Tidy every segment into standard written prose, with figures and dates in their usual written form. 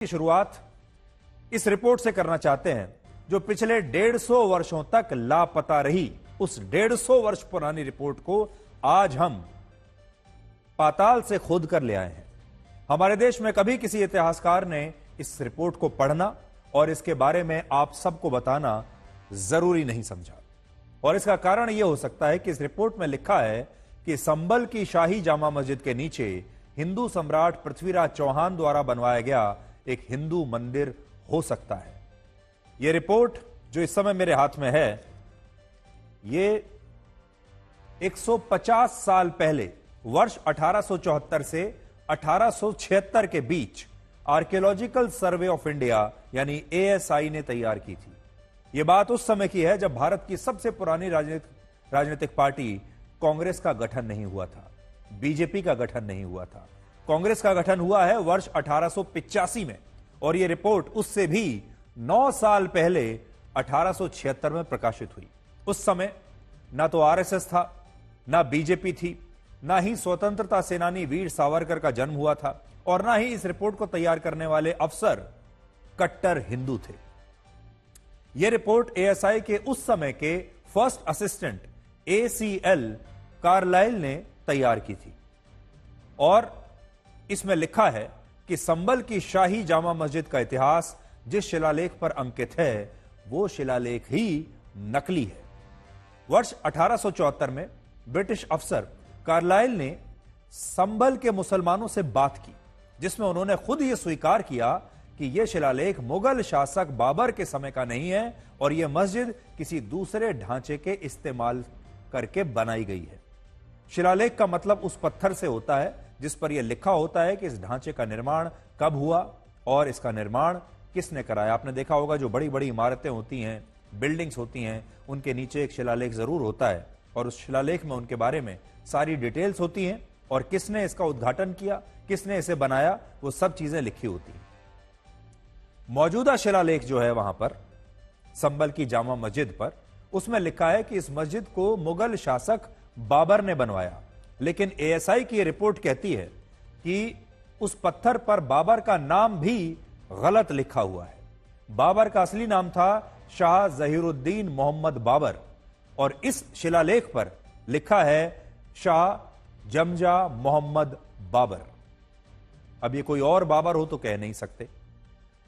की शुरुआत इस रिपोर्ट से करना चाहते हैं जो पिछले 150 वर्षों तक लापता रही। उस 150 वर्ष पुरानी रिपोर्ट को आज हम पाताल से खोद कर ले आए हैं। हमारे देश में कभी किसी इतिहासकार ने इस रिपोर्ट को पढ़ना और इसके बारे में आप सबको बताना जरूरी नहीं समझा। और इसका कारण यह हो सकता है कि इस रिपोर्ट में लिखा है कि संभल की शाही जामा मस्जिद के नीचे हिंदू सम्राट पृथ्वीराज चौहान द्वारा बनवाया गया एक हिंदू मंदिर हो सकता है। यह रिपोर्ट जो इस समय मेरे हाथ में है, यह 150 साल पहले वर्ष 1874 से 1876 के बीच आर्कियोलॉजिकल सर्वे ऑफ इंडिया यानी ASI ने तैयार की थी। यह बात उस समय की है जब भारत की सबसे पुरानी राजनीतिक पार्टी कांग्रेस का गठन नहीं हुआ था, बीजेपी का गठन नहीं हुआ था। कांग्रेस का गठन हुआ है वर्ष 1885 में और यह रिपोर्ट उससे भी 9 साल पहले 1876 में प्रकाशित हुई। उस समय ना तो आरएसएस था, ना बीजेपी थी, ना ही स्वतंत्रता सेनानी वीर सावरकर का जन्म हुआ था और ना ही इस रिपोर्ट को तैयार करने वाले अफसर कट्टर हिंदू थे। यह रिपोर्ट ASI के उस समय के फर्स्ट असिस्टेंट ACL कार्लाइल ने तैयार की थी और इसमें लिखा है कि संभल की शाही जामा मस्जिद का इतिहास जिस शिलालेख पर अंकित है वो शिलालेख ही नकली है। वर्ष 1874 में ब्रिटिश अफसर कार्लाइल ने संभल के मुसलमानों से बात की जिसमें उन्होंने खुद यह स्वीकार किया कि यह शिलालेख मुगल शासक बाबर के समय का नहीं है और यह मस्जिद किसी दूसरे ढांचे के इस्तेमाल करके बनाई गई है। शिलालेख का मतलब उस पत्थर से होता है जिस पर यह लिखा होता है कि इस ढांचे का निर्माण कब हुआ और इसका निर्माण किसने कराया। आपने देखा होगा जो बड़ी बड़ी इमारतें होती हैं, बिल्डिंग्स होती हैं, उनके नीचे एक शिलालेख जरूर होता है और उस शिलालेख में उनके बारे में सारी डिटेल्स होती हैं और किसने इसका उद्घाटन किया, किसने इसे बनाया, वो सब चीजें लिखी होती हैं। मौजूदा शिलालेख जो है वहां पर संभल की जामा मस्जिद पर, उसमें लिखा है कि इस मस्जिद को मुगल शासक बाबर ने बनवाया, लेकिन ASI की रिपोर्ट कहती है कि उस पत्थर पर बाबर का नाम भी गलत लिखा हुआ है। बाबर का असली नाम था शाह जहीरुद्दीन मोहम्मद बाबर और इस शिलालेख पर लिखा है शाह जमजा मोहम्मद बाबर। अब ये कोई और बाबर हो तो कह नहीं सकते।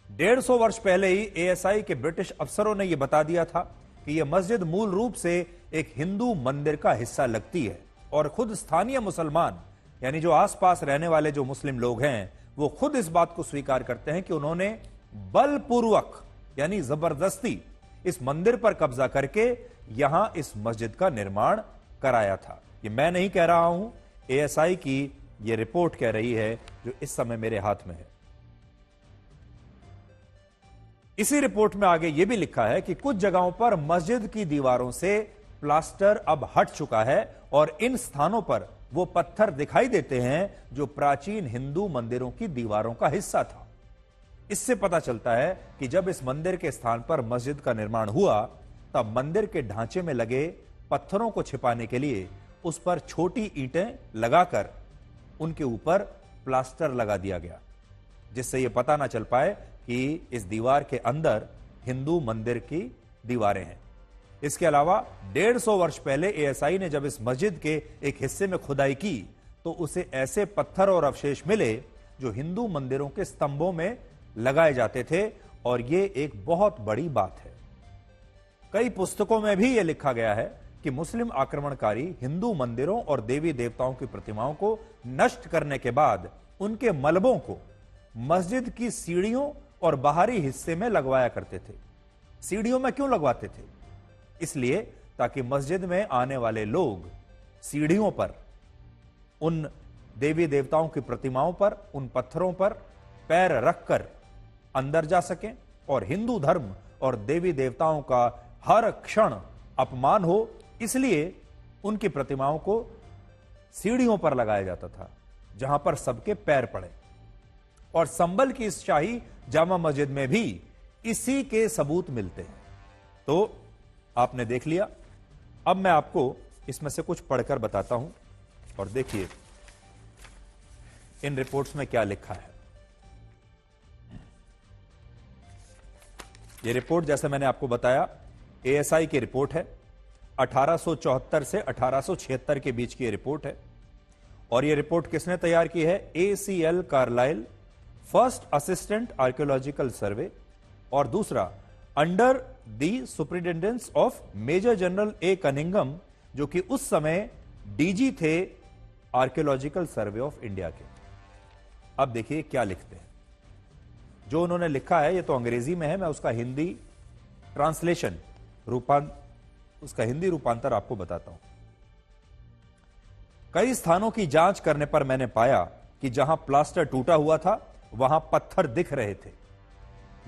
150 वर्ष पहले ही ASI के ब्रिटिश अफसरों ने यह बता दिया था कि यह मस्जिद मूल रूप से एक हिंदू मंदिर का हिस्सा लगती है और खुद स्थानीय मुसलमान यानी जो आसपास रहने वाले जो मुस्लिम लोग हैं वो खुद इस बात को स्वीकार करते हैं कि उन्होंने बलपूर्वक यानी जबरदस्ती इस मंदिर पर कब्जा करके यहां इस मस्जिद का निर्माण कराया था। ये मैं नहीं कह रहा हूं, ASI की यह रिपोर्ट कह रही है जो इस समय मेरे हाथ में है। इसी रिपोर्ट में आगे यह भी लिखा है कि कुछ जगहों पर मस्जिद की दीवारों से प्लास्टर अब हट चुका है और इन स्थानों पर वो पत्थर दिखाई देते हैं जो प्राचीन हिंदू मंदिरों की दीवारों का हिस्सा था। इससे पता चलता है कि जब इस मंदिर के स्थान पर मस्जिद का निर्माण हुआ तब मंदिर के ढांचे में लगे पत्थरों को छिपाने के लिए उस पर छोटी ईंटें लगाकर उनके ऊपर प्लास्टर लगा दिया गया, जिससे यह पता ना चल पाए कि इस दीवार के अंदर हिंदू मंदिर की दीवारें हैं। इसके अलावा 150 वर्ष पहले ASI ने जब इस मस्जिद के एक हिस्से में खुदाई की तो उसे ऐसे पत्थर और अवशेष मिले जो हिंदू मंदिरों के स्तंभों में लगाए जाते थे और यह एक बहुत बड़ी बात है। कई पुस्तकों में भी यह लिखा गया है कि मुस्लिम आक्रमणकारी हिंदू मंदिरों और देवी देवताओं की प्रतिमाओं को नष्ट करने के बाद उनके मलबों को मस्जिद की सीढ़ियों और बाहरी हिस्से में लगवाया करते थे। सीढ़ियों में क्यों लगवाते थे? इसलिए ताकि मस्जिद में आने वाले लोग सीढ़ियों पर उन देवी देवताओं की प्रतिमाओं पर, उन पत्थरों पर पैर रखकर अंदर जा सकें और हिंदू धर्म और देवी देवताओं का हर क्षण अपमान हो, इसलिए उनकी प्रतिमाओं को सीढ़ियों पर लगाया जाता था जहां पर सबके पैर पड़े। और संभल की इस शाही जामा मस्जिद में भी इसी के सबूत मिलते हैं। तो आपने देख लिया, अब मैं आपको इसमें से कुछ पढ़कर बताता हूं और देखिए इन रिपोर्ट्स में क्या लिखा है। ये रिपोर्ट जैसे मैंने आपको बताया एएसआई की रिपोर्ट है। 1874 से 1876 के बीच की ये रिपोर्ट है। और ये रिपोर्ट किसने तैयार की है? ACL Carlyle, first assistant archaeological survey, और दूसरा under the superintendence of major general A Cunningham, जो कि उस समय डीजी थे आर्कियोलॉजिकल सर्वे ऑफ इंडिया के। अब देखिए क्या लिखते हैं। जो उन्होंने लिखा है ये तो अंग्रेजी में है, मैं उसका हिंदी ट्रांसलेशन उसका हिंदी रूपांतर आपको बताता हूं। कई स्थानों की जांच करने पर मैंने पाया कि जहां प्लास्टर टूटा हुआ था वहां पत्थर दिख रहे थे।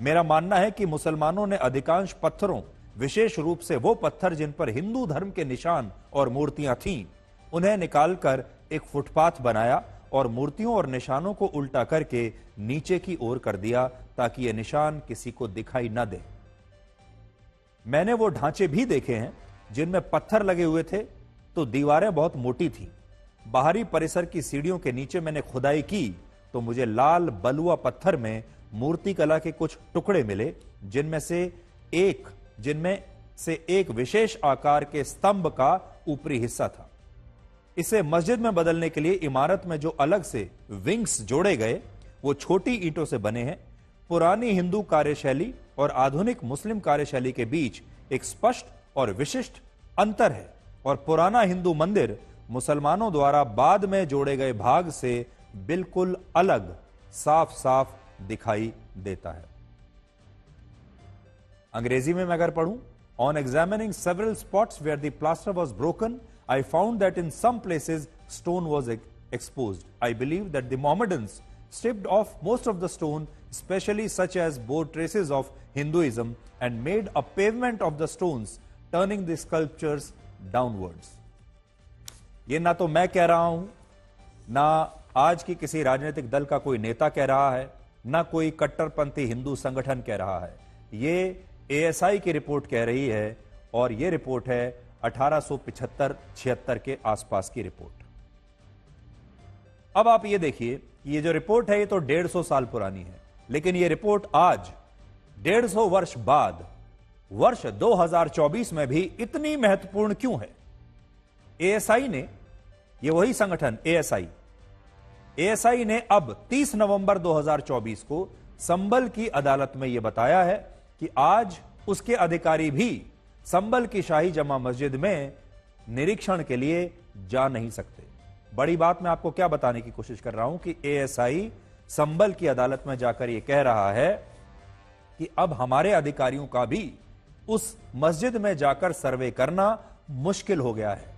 मेरा मानना है कि मुसलमानों ने अधिकांश पत्थरों, विशेष रूप से वो पत्थर जिन पर हिंदू धर्म के निशान और मूर्तियां थीं, उन्हें निकालकर एक फुटपाथ बनाया और मूर्तियों और निशानों को उल्टा करके नीचे की ओर कर दिया ताकि ये निशान किसी को दिखाई न दे। मैंने वो ढांचे भी देखे हैं जिनमें पत्थर लगे हुए थे तो दीवारें बहुत मोटी थी। बाहरी परिसर की सीढ़ियों के नीचे मैंने खुदाई की तो मुझे लाल बलुआ पत्थर में मूर्ति कला के कुछ टुकड़े मिले, जिनमें से एक विशेष आकार के स्तंभ का ऊपरी हिस्सा था। इसे मस्जिद में बदलने के लिए इमारत में जो अलग से विंग्स जोड़े गए वो छोटी ईंटों से बने हैं। पुरानी हिंदू कार्यशैली और आधुनिक मुस्लिम कार्यशैली के बीच एक स्पष्ट और विशिष्ट अंतर है और पुराना हिंदू मंदिर मुसलमानों द्वारा बाद में जोड़े गए भाग से बिल्कुल अलग साफ साफ दिखाई देता है। अंग्रेजी में मैं अगर पढ़ूं, on examining several spots where the plaster was broken, I found that in some places stone was exposed. I believe that the Mohammedans stripped off most of the stone, especially such as bore traces of Hinduism, and made a pavement of the stones, turning the sculptures downwards. ये ना तो मैं कह रहा हूं, ना आज की किसी राजनीतिक दल का कोई नेता कह रहा है, ना कोई कट्टरपंथी हिंदू संगठन कह रहा है। ये ASI की रिपोर्ट कह रही है और ये रिपोर्ट है 1875-76 के आसपास की रिपोर्ट। अब आप ये देखिए, ये जो रिपोर्ट है ये तो 150 साल पुरानी है, लेकिन ये रिपोर्ट आज 150 वर्ष बाद वर्ष 2024 में भी इतनी महत्वपूर्ण क्यों है? ASI ने, ये वही संगठन ASI ने अब 30 नवंबर 2024 को संबल की अदालत में यह बताया है कि आज उसके अधिकारी भी संबल की शाही जमा मस्जिद में निरीक्षण के लिए जा नहीं सकते। बड़ी बात मैं आपको क्या बताने की कोशिश कर रहा हूं कि ASI संबल की अदालत में जाकर यह कह रहा है कि अब हमारे अधिकारियों का भी उस मस्जिद में जाकर सर्वे करना मुश्किल हो गया है।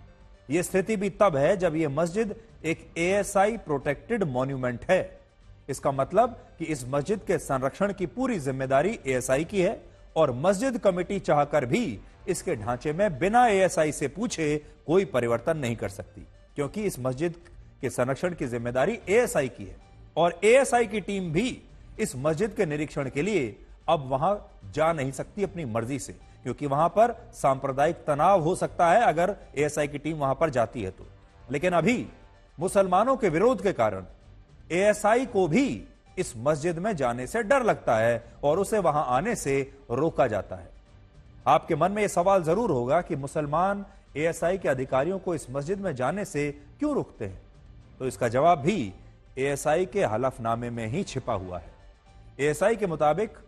यह स्थिति भी तब है जब यह मस्जिद एक ASI प्रोटेक्टेड मॉन्यूमेंट है। इसका मतलब कि इस मस्जिद के संरक्षण की पूरी जिम्मेदारी ASI की है और मस्जिद कमेटी चाहकर भी इसके ढांचे में बिना ASI से पूछे कोई परिवर्तन नहीं कर सकती, क्योंकि इस मस्जिद के संरक्षण की जिम्मेदारी ASI की है और ASI की टीम भी इस मस्जिद के निरीक्षण के लिए अब वहां जा नहीं सकती अपनी मर्जी से, क्योंकि वहां पर सांप्रदायिक तनाव हो सकता है अगर ASI की टीम वहां पर जाती है तो। लेकिन अभी मुसलमानों के विरोध के कारण ASI को भी इस मस्जिद में जाने से डर लगता है और उसे वहां आने से रोका जाता है। आपके मन में यह सवाल जरूर होगा कि मुसलमान ASI के अधिकारियों को इस मस्जिद में जाने से क्यों रोकते हैं? तो इसका जवाब भी ASI के हलफनामे में ही छिपा हुआ है। ASI के मुताबिक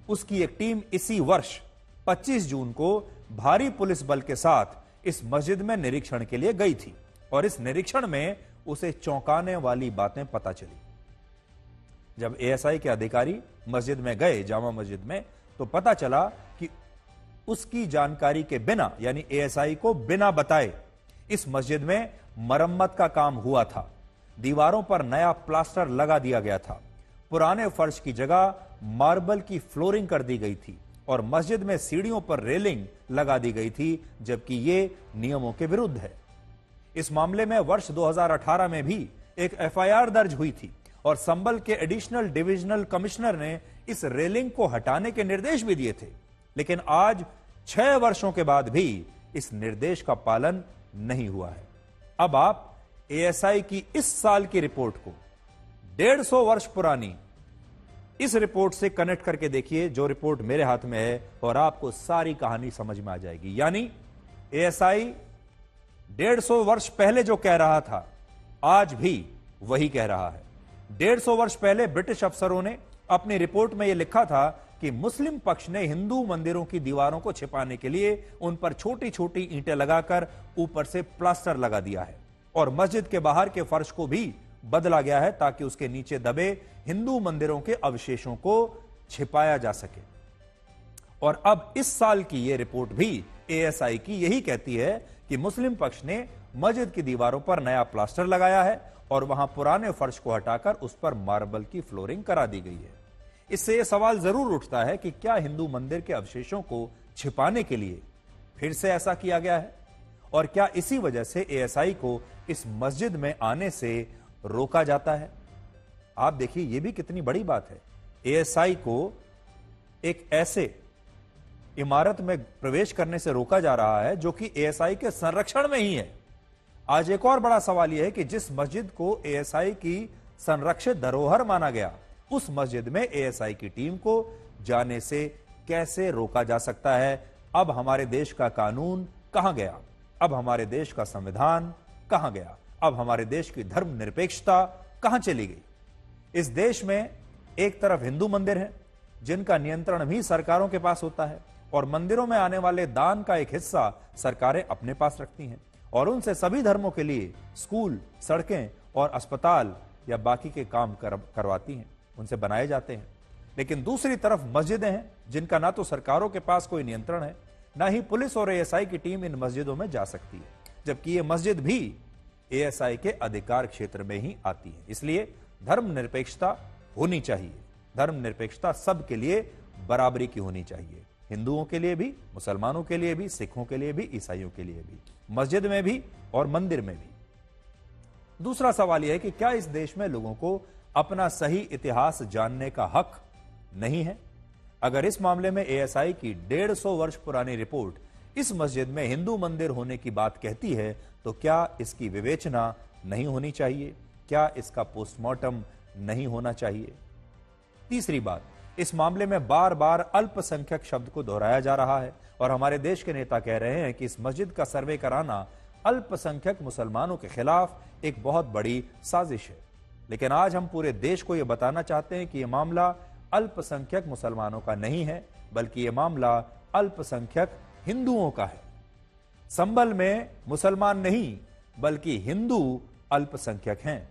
उसकी एक टीम इसी वर्ष 25 जून को भारी पुलिस बल के साथ इस मस्जिद में निरीक्षण के लिए गई थी और इस निरीक्षण में उसे चौंकाने वाली बातें पता चली। जब ASI के अधिकारी मस्जिद में गए, जामा मस्जिद में, तो पता चला कि उसकी जानकारी के बिना, यानी ASI को बिना बताए इस मस्जिद में मरम्मत का काम हुआ था। दीवारों पर नया प्लास्टर लगा दिया गया था, पुराने फर्श की जगह मार्बल की फ्लोरिंग कर दी गई थी और मस्जिद में सीढ़ियों पर रेलिंग लगा दी गई थी, जबकि यह नियमों के विरुद्ध है। इस मामले में वर्ष 2018 में भी एक FIR दर्ज हुई थी और संबल के एडिशनल डिविजनल कमिश्नर ने इस रेलिंग को हटाने के निर्देश भी दिए थे, लेकिन आज 6 वर्षों के बाद भी इस निर्देश का पालन नहीं हुआ है। अब आप ASI की इस साल की रिपोर्ट को 150 वर्ष पुरानी इस रिपोर्ट से कनेक्ट करके देखिए, जो रिपोर्ट मेरे हाथ में है, और आपको सारी कहानी समझ में आ जाएगी। यानी एएसआई 150 वर्ष पहले जो कह रहा था, आज भी वही कह रहा है। 150 वर्ष पहले ब्रिटिश अफसरों ने अपनी रिपोर्ट में यह लिखा था कि मुस्लिम पक्ष ने हिंदू मंदिरों की दीवारों को छिपाने के लिए उन पर छोटी छोटी ईंटें लगाकर ऊपर से प्लास्टर लगा दिया है, और मस्जिद के बाहर के फर्श को भी बदला गया है ताकि उसके नीचे दबे हिंदू मंदिरों के अवशेषों को छिपाया जा सके। और अब इस साल की यह रिपोर्ट भी एएसआई की यही कहती है कि मुस्लिम पक्ष ने मस्जिद की दीवारों पर नया प्लास्टर लगाया है और वहां पुराने फर्श को हटाकर उस पर मार्बल की फ्लोरिंग करा दी गई है। इससे यह सवाल जरूर उठता है कि क्या हिंदू मंदिर के अवशेषों को छिपाने के लिए फिर से ऐसा किया गया है, और क्या इसी वजह से एएसआई को इस मस्जिद में आने से रोका जाता है? आप देखिए, यह भी कितनी बड़ी बात है। एएसआई को एक ऐसे इमारत में प्रवेश करने से रोका जा रहा है जो कि एएसआई के संरक्षण में ही है। आज एक और बड़ा सवाल यह है कि जिस मस्जिद को एएसआई की संरक्षित धरोहर माना गया, उस मस्जिद में एएसआई की टीम को जाने से कैसे रोका जा सकता है? अब हमारे देश का कानून कहां गया? अब हमारे देश का संविधान कहां गया? अब हमारे देश की धर्मनिरपेक्षता कहां चली गई? इस देश में एक तरफ हिंदू मंदिर हैं जिनका नियंत्रण भी सरकारों के पास होता है, और मंदिरों में आने वाले दान का एक हिस्सा सरकारें अपने पास रखती हैं, और उनसे सभी धर्मों के लिए स्कूल, सड़कें और अस्पताल या बाकी के काम करवाती हैं, उनसे बनाए जाते हैं। लेकिन दूसरी तरफ मस्जिदें हैं जिनका ना तो सरकारों के पास कोई नियंत्रण है, ना ही पुलिस और एएसआई की टीम इन मस्जिदों में जा सकती है, जबकि ये मस्जिद भी एएसआई के अधिकार क्षेत्र में ही आती है। इसलिए धर्मनिरपेक्षता होनी चाहिए। धर्मनिरपेक्षता सबके लिए बराबरी की होनी चाहिए, हिंदुओं के लिए भी, मुसलमानों के लिए भी, सिखों के लिए भी, ईसाइयों के लिए भी, मस्जिद में भी और मंदिर में भी। दूसरा सवाल यह है कि क्या इस देश में लोगों को अपना सही इतिहास जानने का हक नहीं है? अगर इस मामले में एएसआई की 150 वर्ष पुरानी रिपोर्ट इस मस्जिद में हिंदू मंदिर होने की बात कहती है, तो क्या इसकी विवेचना नहीं होनी चाहिए? क्या इसका पोस्टमार्टम नहीं होना चाहिए? तीसरी बात, इस मामले में बार बार अल्पसंख्यक शब्द को दोहराया जा रहा है, और हमारे देश के नेता कह रहे हैं कि इस मस्जिद का सर्वे कराना अल्पसंख्यक मुसलमानों के खिलाफ एक बहुत बड़ी साजिश है। लेकिन आज हम पूरे देश को यह बताना चाहते हैं कि यह मामला अल्पसंख्यक मुसलमानों का नहीं है, बल्कि यह मामला अल्पसंख्यक हिंदुओं का है। संभल में मुसलमान नहीं, बल्कि हिंदू अल्पसंख्यक हैं।